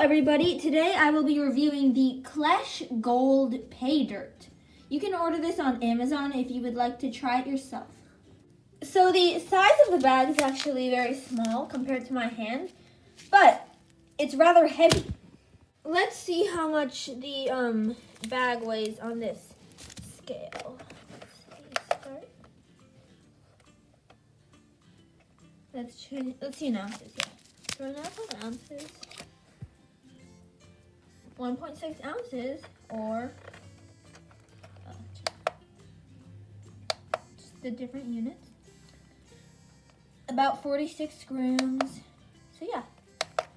everybody, today I will be reviewing the Klesh Gold Pay Dirt. You can order this on Amazon if you would like to try it yourself. So the size of the bag is actually very small compared to my hand, but it's rather heavy. Let's see how much the bag weighs on this scale. Let's see in ounces. Yeah. 2.5 ounces. 1.6 ounces, or just the different units. About 46 grams. So yeah,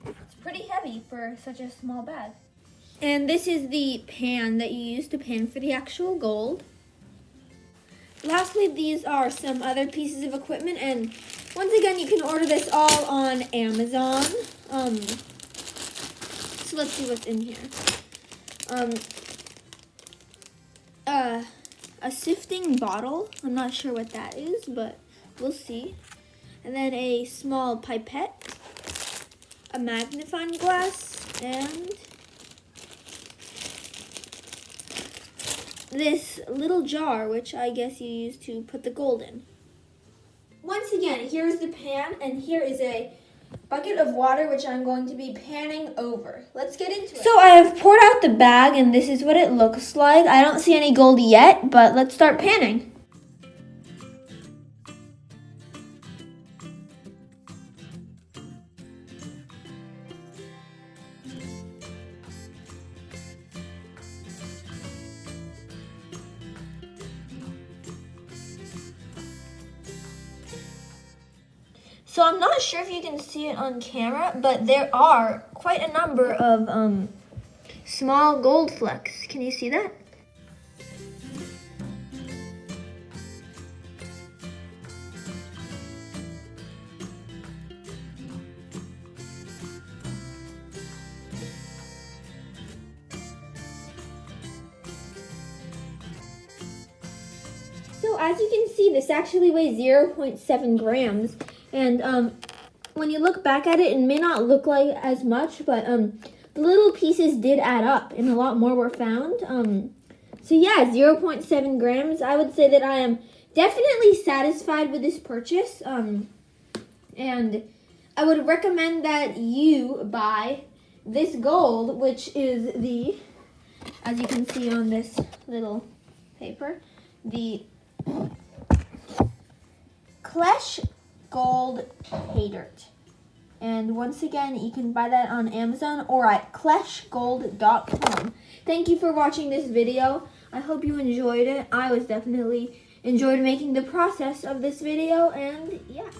it's pretty heavy for such a small bag. And this is the pan that you use to pan for the actual gold. Lastly, these are some other pieces of equipment, and once again, you can order this all on Amazon. So let's see what's in here. A sifting bottle. I'm not sure what that is, but we'll see. And then a small pipette, a magnifying glass, and this little jar, which I guess you use to put the gold in. Once again, here's the pan, and here is a bucket of water, which I'm going to be panning over. Let's get into it. So I have poured out the bag, and this is what it looks like. I don't see any gold yet, but let's start panning. So I'm not sure if you can see it on camera, but there are quite a number of small gold flecks. Can you see that? So as you can see, this actually weighs 0.7 grams. And when you look back at it, it may not look like as much, but the little pieces did add up, and a lot more were found. So yeah, 0.7 grams. I would say that I am definitely satisfied with this purchase. And I would recommend that you buy this gold, which is the, as you can see on this little paper, the Klesh Gold Pay Dirt. And once again, you can buy that on Amazon or at kleshgold.com. Thank you for watching this video. I hope you enjoyed it. I was definitely enjoyed making the process of this video, and yeah.